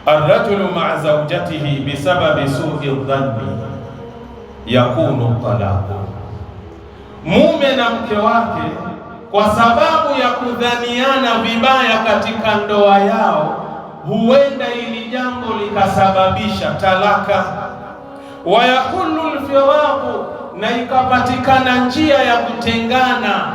arrajulu ma'a zawjatihi bisababi su'i dhanni yakunu talaqu, mume na mke wake kwa sababu ya kudhaniana vibaya katika ndoa yao, huenda ili jambo likasababisha talaka. Wa yahullu alfiraqu, na ikapatikana njia ya kutengana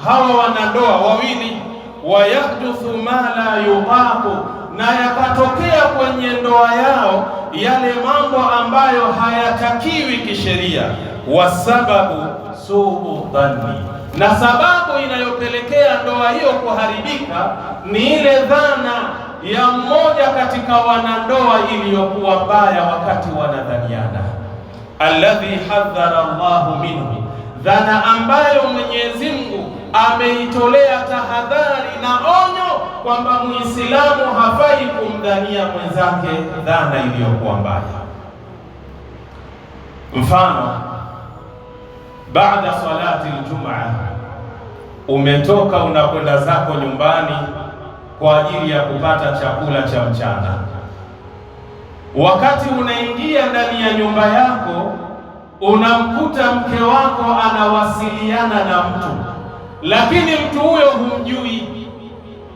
hawa wanandoa wawili. Wa yahduthu ma la yuqaqu, na yakatokea kwenye ndoa yao yale mambo ambayo hayatakiwi kisheria. Wasababu suu dhanni, na sababu inayopelekea ndoa hiyo kuharibika ni ile dhana ya mmoja katika wanandoa iliyokuwa mbaya wakati wanadhaniana. Alladhi hadhara Allahu minhu, dhana ambayo Mwenyezi Mungu ameitolea tahadhari na onyo kwamba Muislamu hafai kumdhania mwenzake dhana iliyokuwa mbaya. Mfano, baada salati aljumaa, umetoka unakwenda zako nyumbani kwa ajili ya kupata chakula cha mchana. Wakati unaingia ndani ya nyumba yako, unamkuta mke wako anawasiliana na mtu, lakini mtu huyo humjui.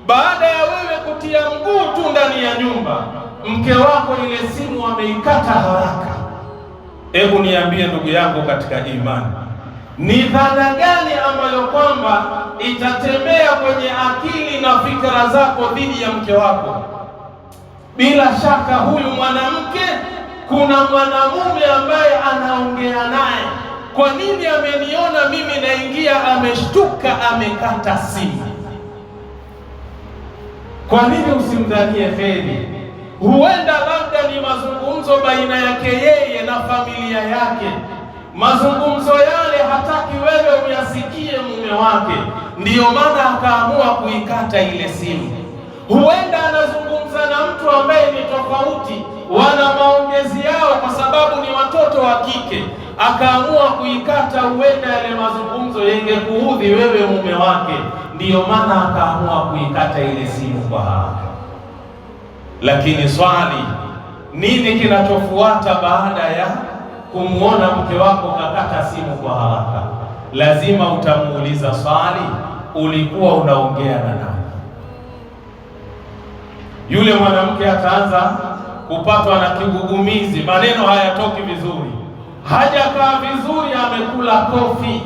Baada ya wewe kutia mguu tu ndani ya nyumba, mke wako ile simu ameikata haraka. Hebu niambie ndugu yangu katika imani, ni dhana gani ambayo kwamba itatembea kwenye akili na fikra zako dhidi ya mke wako? Bila shaka huyu mwanamke kuna mwanamume ambaye anaongea naye. Kwa nini ameniona mimi naingia, ameshtuka, amekata simu? Kwa nini usimdhanie kheri? Huenda labda ni mazungumzo baina yake yeye na familia yake. Mazungumzo yale hataki wewe uyasikie mume wake, ndiyo maana akaamua kuikata ile simu. Huenda anazungumza na mtu ambaye ni tofauti, wana maongezi yao kwa sababu ni watoto wa kike, akaamua kuikata. Huenda yale mazungumzo yengekuudhi wewe mume wake, ndiyo maana akaamua kuikata ile simu kwa haraka. Lakini swali, nini kinachofuata baada ya kumuona mke wako kakata simu kwa haraka? Lazima utamuuliza swali, ulikuwa unaongea na nani? Yule mwanamke ataanza kupatwa na kigugumizi, maneno hayatoki vizuri. Hajakaa vizuri, amekula kofi.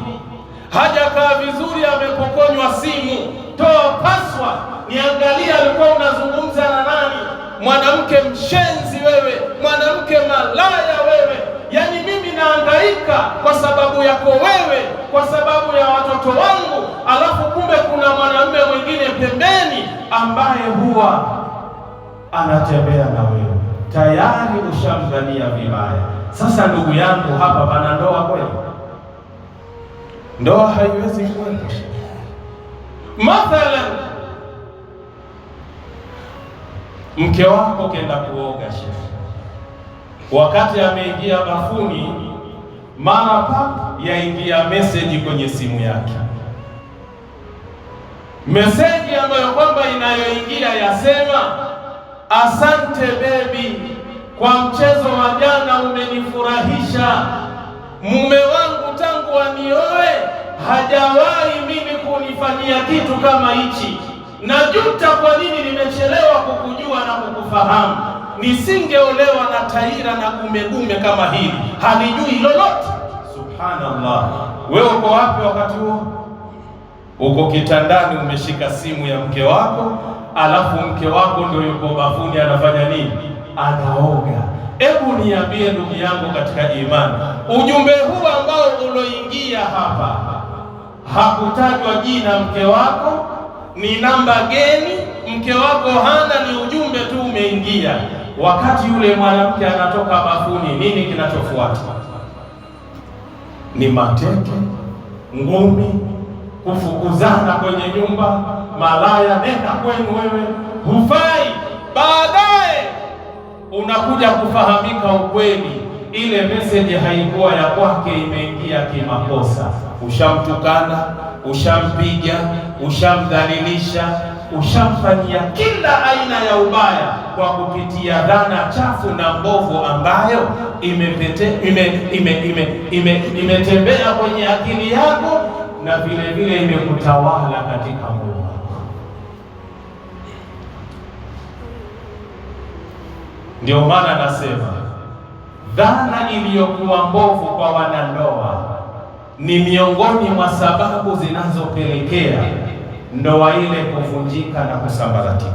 Hajakaa vizuri, amepokonywa simu. Toa password, niangalia alikuwa unazungumza na nani. Mwanamke mshenzi wewe, mwanamke malaya wewe. Yani mimi naangaika kwa sababu yako wewe, kwa sababu ya watoto wangu, alafu kumbe kuna mwanamume mwingine pembeni ambaye huwa anatembea na wewe. Tayari ushamdhania vibaya. Sasa ndugu yangu, hapa pana ndoa kweli? Ndoa haiwezi kwenda. Mathalan, mke wako kenda kuoga shehe, wakati ameingia bafuni, mara pap yaingia message kwenye simu yake. Message ambayo kwamba inayoingia yasema, asante baby kwa mchezo wa jana, umenifurahisha. Mume wangu tangu anioe hajawahi mimi kunifanyia kitu kama hichi. Najuta kwa nini nimechelewa kukujua na kukufahamu. Nisingeolewa na taira na gumegume kama hili, halijui lolote. Subhanallah. Wewe uko wapi wakati huo? Uko kitandani umeshika simu ya mke wako, alafu mke wako ndio yuko bafuni anafanya nini? Anaoga. Hebu niambie ndugu yangu katika imani, ujumbe huu ambao uloingia hapa, hakutajwa jina mke wako, ni namba geni mke wako hana, ni ujumbe tu umeingia. Wakati yule mwanamke anatoka bafuni, nini kinachofuata? Ni mateke, ngumi, kufukuzana kwenye nyumba, malaya, nenda kwenu wewe, hufai. Baadaye unakuja kufahamika ukweli, ile message haikuwa ya kwake, imeingia kimakosa. Ushamtukana, ushampiga, ushamdhalilisha, ushamfanyia kila aina ya ubaya kwa kupitia dhana chafu na mbovu ambayo imetembea kwenye akili yako na vile vile imekutawala katika moyo wako. Ndio maana nasema dhana iliyokuwa mbovu kwa wanandoa ni miongoni mwa sababu zinazopelekea ndoa ile kuvunjika na kusambaratika.